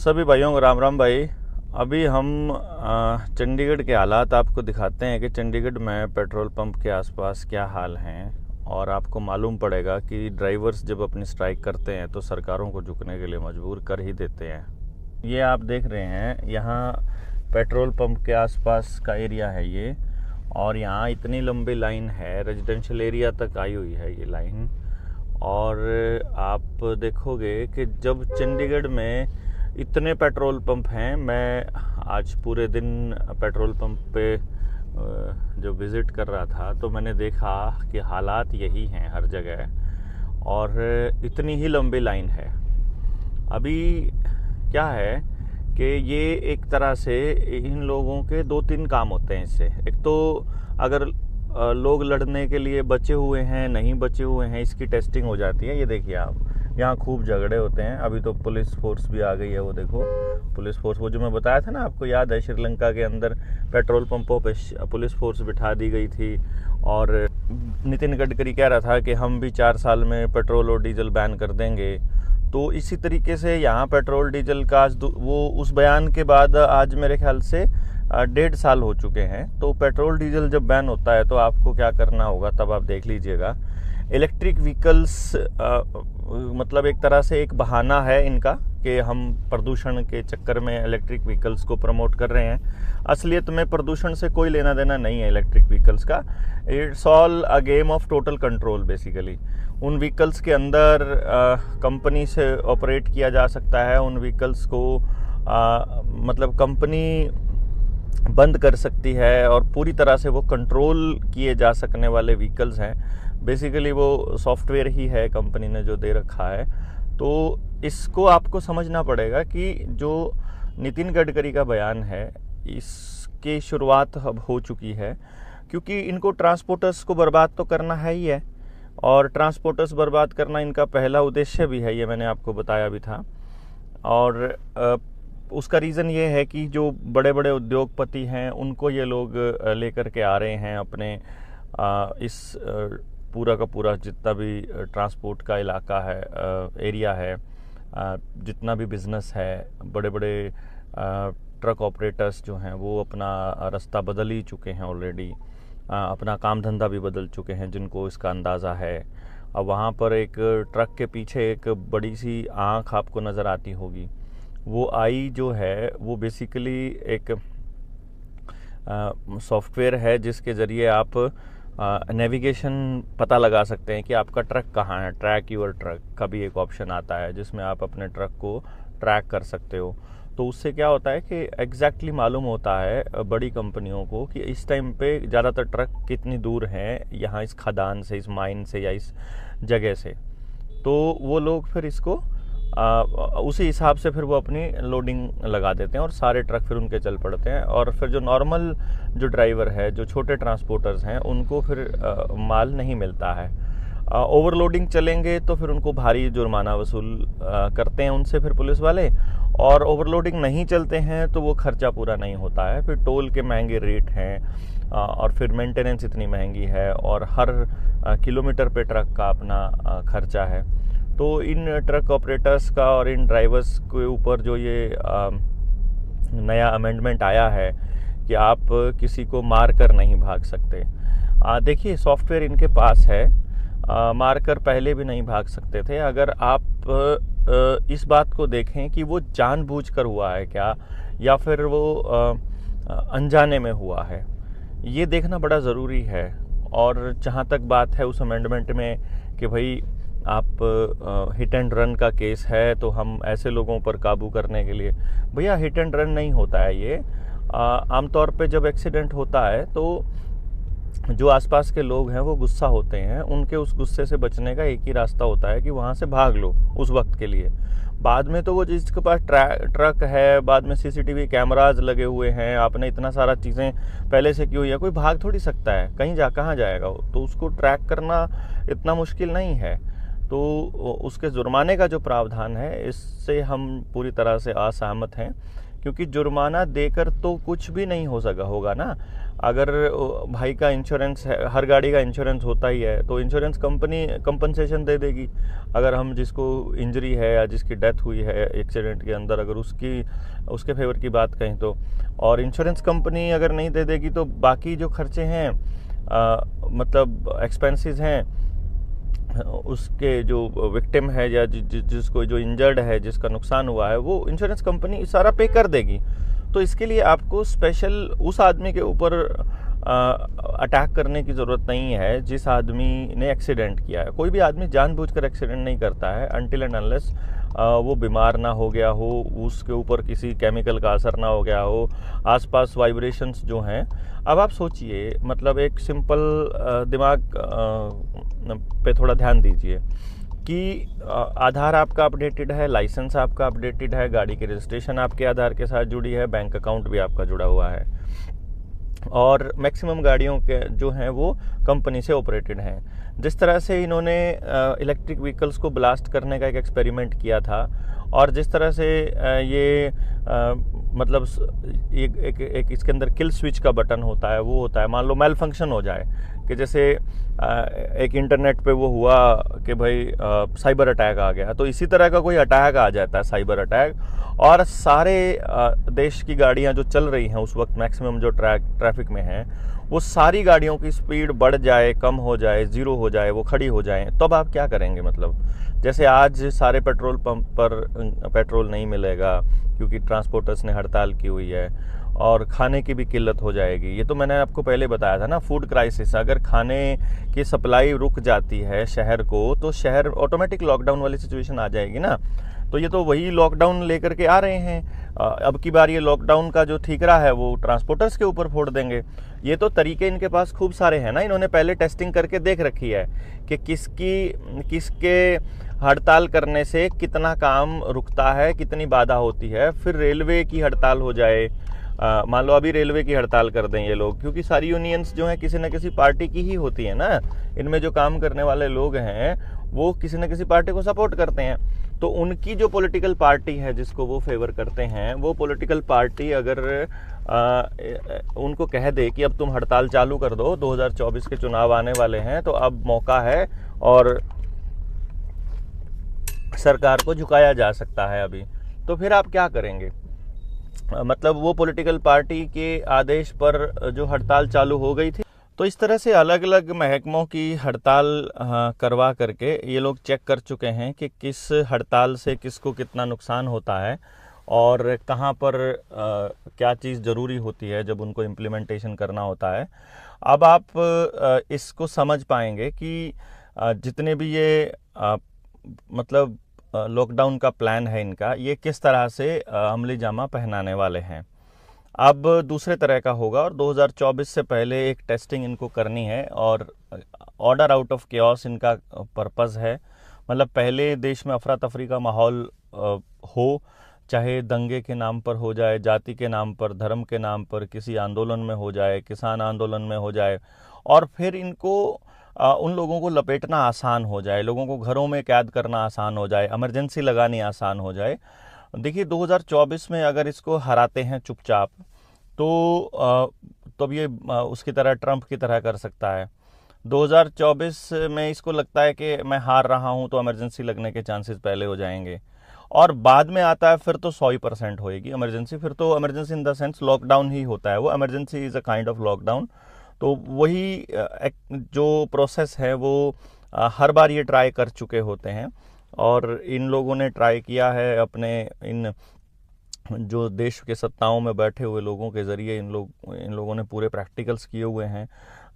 सभी भाइयों को राम राम भाई। अभी हम चंडीगढ़ के हालात आपको दिखाते हैं कि चंडीगढ़ में पेट्रोल पंप के आसपास क्या हाल हैं। और आपको मालूम पड़ेगा कि ड्राइवर्स जब अपनी स्ट्राइक करते हैं तो सरकारों को झुकने के लिए मजबूर कर ही देते हैं। ये आप देख रहे हैं, यहाँ पेट्रोल पंप के आसपास का एरिया है ये, और यहाँ इतनी लंबी लाइन है, रेजिडेंशियल एरिया तक आई हुई है ये लाइन। और आप देखोगे कि जब चंडीगढ़ में इतने पेट्रोल पंप हैं, मैं आज पूरे दिन पेट्रोल पंप पे जो विज़िट कर रहा था तो मैंने देखा कि हालात यही हैं हर जगह, और इतनी ही लंबी लाइन है। अभी क्या है कि ये एक तरह से इन लोगों के दो तीन काम होते हैं इससे। एक तो अगर लोग लड़ने के लिए बचे हुए हैं, नहीं बचे हुए हैं, इसकी टेस्टिंग हो जाती है। ये देखिए आप, यहाँ खूब झगड़े होते हैं। अभी तो पुलिस फोर्स भी आ गई है, वो देखो पुलिस फोर्स, वो जो मैं बताया था ना आपको, याद है श्रीलंका के अंदर पेट्रोल पंपों पे पुलिस फोर्स बिठा दी गई थी। और नितिन गडकरी कह रहा था कि हम भी 4 साल में पेट्रोल और डीजल बैन कर देंगे। तो इसी तरीके से यहाँ पेट्रोल डीजल का वो उस बयान के बाद आज मेरे ख्याल से 1.5 साल हो चुके हैं। तो पेट्रोल डीजल जब बैन होता है तो आपको क्या करना होगा, तब आप देख लीजिएगा। इलेक्ट्रिक व्हीकल्स मतलब एक तरह से एक बहाना है इनका कि हम प्रदूषण के चक्कर में इलेक्ट्रिक व्हीकल्स को प्रमोट कर रहे हैं। असलियत में प्रदूषण से कोई लेना देना नहीं है इलेक्ट्रिक व्हीकल्स का। It's all a game of total control basically. उन व्हीकल्स के अंदर कंपनी से ऑपरेट किया जा सकता है, उन व्हीकल्स को मतलब कंपनी बंद कर सकती है, और पूरी तरह से वो कंट्रोल किए जा सकने वाले व्हीकल्स हैं। बेसिकली वो सॉफ्टवेयर ही है कंपनी ने जो दे रखा है। तो इसको आपको समझना पड़ेगा कि जो नितिन गडकरी का बयान है इसकी शुरुआत अब हो चुकी है, क्योंकि इनको ट्रांसपोर्टर्स को बर्बाद तो करना है ही है, और ट्रांसपोर्टर्स बर्बाद करना इनका पहला उद्देश्य भी है, ये मैंने आपको बताया भी था। और उसका रीज़न ये है कि जो बड़े बड़े उद्योगपति हैं उनको ये लोग लेकर के आ रहे हैं अपने इस पूरा का पूरा जितना भी ट्रांसपोर्ट का इलाका है, एरिया है, जितना भी बिज़नेस है, बड़े बड़े ट्रक ऑपरेटर्स जो हैं वो अपना रास्ता बदल ही चुके हैं ऑलरेडी, अपना काम धंधा भी बदल चुके हैं जिनको इसका अंदाज़ा है। अब वहाँ पर एक ट्रक के पीछे एक बड़ी सी आँख आपको नज़र आती होगी। वो आई जो है वो बेसिकली एक सॉफ्टवेयर है जिसके ज़रिए आप नेविगेशन पता लगा सकते हैं कि आपका ट्रक कहाँ है। ट्रैक योर ट्रक का भी एक ऑप्शन आता है जिसमें आप अपने ट्रक को ट्रैक कर सकते हो। तो उससे क्या होता है कि एग्जैक्टली मालूम होता है बड़ी कंपनियों को कि इस टाइम पे ज़्यादातर ट्रक कितनी दूर हैं यहाँ इस खदान से, इस माइन से या इस जगह से। तो वो लोग फिर इसको उसी हिसाब से फिर वो अपनी लोडिंग लगा देते हैं और सारे ट्रक फिर उनके चल पड़ते हैं। और फिर जो नॉर्मल जो ड्राइवर है, जो छोटे ट्रांसपोर्टर्स हैं, उनको फिर माल नहीं मिलता है। ओवरलोडिंग चलेंगे तो फिर उनको भारी जुर्माना वसूल करते हैं उनसे फिर पुलिस वाले, और ओवरलोडिंग नहीं चलते हैं तो वो खर्चा पूरा नहीं होता है। फिर टोल के महंगे रेट हैं, और फिर मेंटेनेंस इतनी महंगी है, और हर किलोमीटर पे ट्रक का अपना खर्चा है। तो इन ट्रक ऑपरेटर्स का और इन ड्राइवर्स के ऊपर जो ये नया अमेंडमेंट आया है कि आप किसी को मार कर नहीं भाग सकते। देखिए सॉफ्टवेयर इनके पास है, मार कर पहले भी नहीं भाग सकते थे। अगर आप इस बात को देखें कि वो जानबूझकर हुआ है क्या, या फिर वो अनजाने में हुआ है, ये देखना बड़ा ज़रूरी है। और जहाँ तक बात है उस अमेंडमेंट में कि भाई आप हिट एंड रन का केस है तो हम ऐसे लोगों पर काबू करने के लिए, भैया हिट एंड रन नहीं होता है ये। आमतौर पे जब एक्सीडेंट होता है तो जो आसपास के लोग हैं वो गुस्सा होते हैं, उनके उस गुस्से से बचने का एक ही रास्ता होता है कि वहाँ से भाग लो उस वक्त के लिए। बाद में तो वो जिसके पास ट्रक है, बाद में सीसीटीवी कैमराज लगे हुए हैं, आपने इतना सारा चीज़ें पहले से की हुई है, कोई भाग थोड़ी सकता है, कहाँ जाएगा वो। तो उसको ट्रैक करना इतना मुश्किल नहीं है। तो उसके जुर्माने का जो प्रावधान है इससे हम पूरी तरह से असहमत हैं, क्योंकि जुर्माना देकर तो कुछ भी नहीं हो सका होगा ना। अगर भाई का इंश्योरेंस है, हर गाड़ी का इंश्योरेंस होता ही है, तो इंश्योरेंस कंपनी कंपनसेशन दे देगी। अगर हम जिसको इंजरी है या जिसकी डेथ हुई है एक्सीडेंट के अंदर, अगर उसके फेवर की बात कहें तो, और इंश्योरेंस कंपनी अगर नहीं दे देगी तो बाकी जो खर्चे हैं, मतलब एक्सपेंसेस हैं, उसके जो विक्टिम है या जिसको जो इंजर्ड है, जिसका नुकसान हुआ है, वो इंश्योरेंस कंपनी सारा पे कर देगी। तो इसके लिए आपको स्पेशल उस आदमी के ऊपर अटैक करने की ज़रूरत नहीं है जिस आदमी ने एक्सीडेंट किया है। कोई भी आदमी जानबूझकर एक्सीडेंट नहीं करता है अनटिल एंड अनलेस वो बीमार ना हो गया हो, उसके ऊपर किसी केमिकल का असर ना हो गया हो, आसपास वाइब्रेशंस जो हैं। अब आप सोचिए, मतलब एक सिंपल दिमाग पे थोड़ा ध्यान दीजिए कि आधार आपका अपडेटेड है, लाइसेंस आपका अपडेटेड है, गाड़ी की रजिस्ट्रेशन आपके आधार के साथ जुड़ी है, बैंक अकाउंट भी आपका जुड़ा हुआ है, और मैक्सिमम गाड़ियों के जो हैं वो कंपनी से ऑपरेटेड हैं। जिस तरह से इन्होंने इलेक्ट्रिक व्हीकल्स को ब्लास्ट करने का एक एक्सपेरिमेंट किया था, और जिस तरह से ये मतलब एक इसके अंदर किल स्विच का बटन होता है, वो होता है, मान लो मेल फंक्शन हो जाए कि जैसे एक इंटरनेट पे वो हुआ कि भाई साइबर अटैक आ गया, तो इसी तरह का कोई अटैक आ जाता है, साइबर अटैक, और सारे देश की गाड़ियां जो चल रही हैं उस वक्त मैक्सिमम जो ट्रैफिक में हैं, वो सारी गाड़ियों की स्पीड बढ़ जाए, कम हो जाए, ज़ीरो हो जाए, वो खड़ी हो जाए, तब आप क्या करेंगे? मतलब जैसे आज सारे पेट्रोल पंप पर पेट्रोल नहीं मिलेगा क्योंकि ट्रांसपोर्टर्स ने हड़ताल की हुई है, और खाने की भी किल्लत हो जाएगी। ये तो मैंने आपको पहले बताया था ना, फूड क्राइसिस। अगर खाने की सप्लाई रुक जाती है शहर को, तो शहर ऑटोमेटिक लॉकडाउन वाली सिचुएशन आ जाएगी ना। तो ये तो वही लॉकडाउन लेकर के आ रहे हैं। अब की बार ये लॉकडाउन का जो ठीकरा है वो ट्रांसपोर्टर्स के ऊपर फोड़ देंगे। ये तो तरीके इनके पास खूब सारे हैं ना, इन्होंने पहले टेस्टिंग करके देख रखी है कि किसके हड़ताल करने से कितना काम रुकता है, कितनी बाधा होती है। फिर रेलवे की हड़ताल हो जाए, मान लो अभी रेलवे की हड़ताल कर दें ये लोग, क्योंकि सारी यूनियंस जो है किसी न किसी पार्टी की ही होती है ना, इनमें जो काम करने वाले लोग हैं वो किसी न किसी पार्टी को सपोर्ट करते हैं। तो उनकी जो पॉलिटिकल पार्टी है जिसको वो फेवर करते हैं, वो पॉलिटिकल पार्टी अगर उनको कह दे कि अब तुम हड़ताल चालू कर दो, 2024 के चुनाव आने वाले हैं, तो अब मौका है और सरकार को झुकाया जा सकता है अभी, तो फिर आप क्या करेंगे? मतलब वो पॉलिटिकल पार्टी के आदेश पर जो हड़ताल चालू हो गई थी। तो इस तरह से अलग अलग महकमों की हड़ताल करवा करके ये लोग चेक कर चुके हैं कि किस हड़ताल से किसको कितना नुकसान होता है और कहाँ पर क्या चीज़ ज़रूरी होती है जब उनको इम्प्लीमेंटेशन करना होता है। अब आप इसको समझ पाएंगे कि जितने भी ये मतलब लॉकडाउन का प्लान है इनका, ये किस तरह से अमली जामा पहनाने वाले हैं। अब दूसरे तरह का होगा, और 2024 से पहले एक टेस्टिंग इनको करनी है, और ऑर्डर आउट ऑफ केओस इनका पर्पज़ है। मतलब पहले देश में अफरा तफरी का माहौल हो, चाहे दंगे के नाम पर हो जाए, जाति के नाम पर, धर्म के नाम पर, किसी आंदोलन में हो जाए, किसान आंदोलन में हो जाए, और फिर इनको उन लोगों को लपेटना आसान हो जाए, लोगों को घरों में कैद करना आसान हो जाए, इमरजेंसी लगानी आसान हो जाए। देखिए 2024 में अगर इसको हराते हैं चुपचाप, तो तब ये उसकी तरह ट्रंप की तरह कर सकता है। 2024 में इसको लगता है कि मैं हार रहा हूं, तो इमरजेंसी लगने के चांसेस पहले हो जाएंगे, और बाद में आता है फिर तो 100% होएगी इमरजेंसी। फिर तो emergency in the sense lockdown ही होता है, वो emergency is a kind of lockdown. तो वही जो प्रोसेस है वो हर बार ये ट्राई कर चुके होते हैं, और इन लोगों ने ट्राई किया है अपने इन जो देश के सत्ताओं में बैठे हुए लोगों के ज़रिए। इन लोगों ने पूरे प्रैक्टिकल्स किए हुए हैं।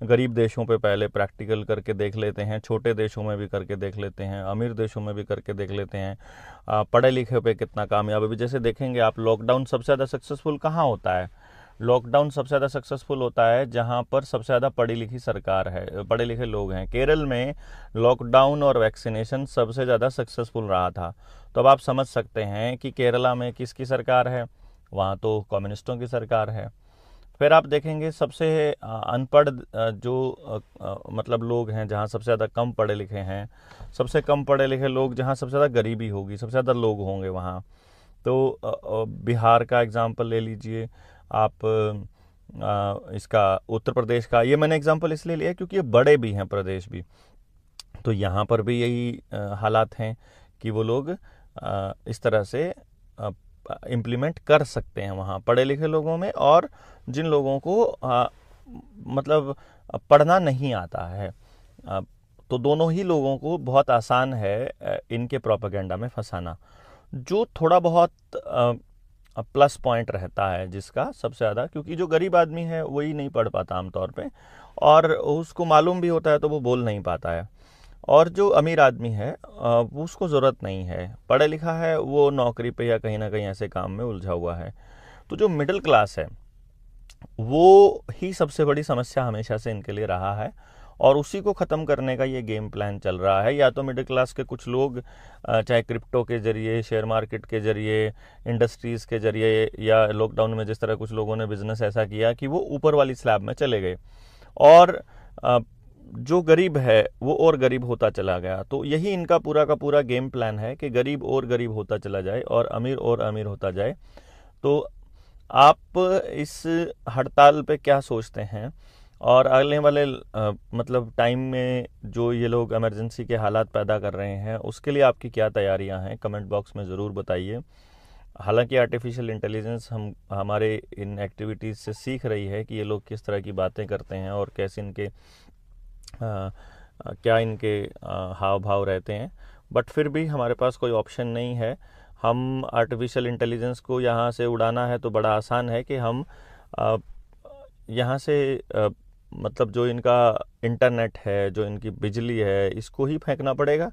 गरीब देशों पे पहले प्रैक्टिकल करके देख लेते हैं, छोटे देशों में भी करके देख लेते हैं, अमीर देशों में भी करके देख लेते हैं, पढ़े लिखे पे कितना कामयाब। अभी जैसे देखेंगे आप, लॉकडाउन सबसे ज़्यादा सक्सेसफुल कहाँ होता है? लॉकडाउन सबसे ज़्यादा सक्सेसफुल होता है जहां पर सबसे ज़्यादा पढ़ी लिखी सरकार है, पढ़े लिखे लोग हैं। केरल में लॉकडाउन और वैक्सीनेशन सबसे ज़्यादा सक्सेसफुल रहा था। तो अब आप समझ सकते हैं कि केरला में किसकी सरकार है, वहाँ तो कम्युनिस्टों की सरकार है। फिर आप देखेंगे सबसे अनपढ़ जो मतलब लोग हैं, जहाँ सबसे ज़्यादा कम पढ़े लिखे हैं, सबसे कम पढ़े लिखे लोग जहाँ सबसे ज़्यादा गरीबी होगी, सबसे ज़्यादा लोग होंगे वहाँ। तो बिहार का एग्जाम्पल ले लीजिए आप, इसका उत्तर प्रदेश का, ये मैंने एग्जांपल इसलिए लिया क्योंकि ये बड़े भी हैं प्रदेश भी। तो यहाँ पर भी यही हालात हैं कि वो लोग इस तरह से इम्प्लीमेंट कर सकते हैं वहाँ पढ़े लिखे लोगों में, और जिन लोगों को मतलब पढ़ना नहीं आता है। तो दोनों ही लोगों को बहुत आसान है इनके प्रोपेगेंडा में फंसाना। जो थोड़ा बहुत प्लस पॉइंट रहता है जिसका सबसे ज़्यादा, क्योंकि जो गरीब आदमी है वही नहीं पढ़ पाता आमतौर पे, और उसको मालूम भी होता है तो वो बोल नहीं पाता है। और जो अमीर आदमी है वो उसको ज़रूरत नहीं है, पढ़ा लिखा है, वो नौकरी पे या कहीं ना कहीं ऐसे काम में उलझा हुआ है। तो जो मिडिल क्लास है वो ही सबसे बड़ी समस्या हमेशा से इनके लिए रहा है, और उसी को ख़त्म करने का ये गेम प्लान चल रहा है। या तो मिडिल क्लास के कुछ लोग चाहे क्रिप्टो के ज़रिए, शेयर मार्केट के ज़रिए, इंडस्ट्रीज़ के ज़रिए, या लॉकडाउन में जिस तरह कुछ लोगों ने बिज़नेस ऐसा किया कि वो ऊपर वाली स्लैब में चले गए, और जो गरीब है वो और गरीब होता चला गया। तो यही इनका पूरा का पूरा गेम प्लान है कि गरीब और गरीब होता चला जाए और अमीर होता जाए। तो आप इस हड़ताल पे क्या सोचते हैं, और अगले वाले मतलब टाइम में जो ये लोग इमरजेंसी के हालात पैदा कर रहे हैं उसके लिए आपकी क्या तैयारियां हैं, कमेंट बॉक्स में ज़रूर बताइए। हालांकि आर्टिफिशियल इंटेलिजेंस हमारे इन एक्टिविटीज़ से सीख रही है कि ये लोग किस तरह की बातें करते हैं और कैसे इनके क्या इनके हाव भाव रहते हैं, बट फिर भी हमारे पास कोई ऑप्शन नहीं है। हम आर्टिफिशियल इंटेलिजेंस को यहाँ से उड़ाना है तो बड़ा आसान है कि हम यहाँ से मतलब जो इनका इंटरनेट है, जो इनकी बिजली है, इसको ही फेंकना पड़ेगा।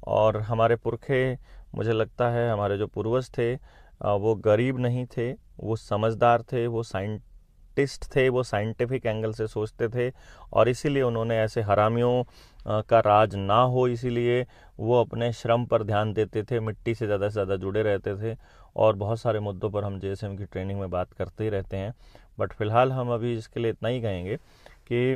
और हमारे पुरखे, मुझे लगता है हमारे जो पूर्वज थे वो गरीब नहीं थे, वो समझदार थे, वो साइंटिस्ट थे, वो साइंटिफिक एंगल से सोचते थे, और इसीलिए उन्होंने ऐसे हरामियों का राज ना हो, इसीलिए वो अपने श्रम पर ध्यान देते थे, मिट्टी से ज़्यादा जुड़े रहते थे। और बहुत सारे मुद्दों पर हम जेएसएम की ट्रेनिंग में बात करते ही रहते हैं, बट फ़िलहाल हम अभी इसके लिए इतना ही कहेंगे कि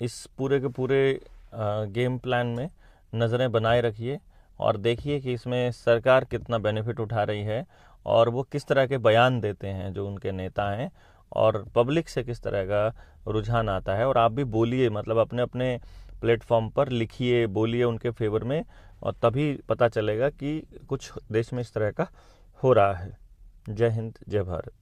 इस पूरे के पूरे गेम प्लान में नज़रें बनाए रखिए और देखिए कि इसमें सरकार कितना बेनिफिट उठा रही है, और वो किस तरह के बयान देते हैं जो उनके नेता हैं, और पब्लिक से किस तरह का रुझान आता है। और आप भी बोलिए, मतलब अपने अपने प्लेटफॉर्म पर लिखिए, बोलिए उनके फेवर में, और तभी पता चलेगा कि कुछ देश में इस तरह का हो रहा है। जय हिंद, जय भारत।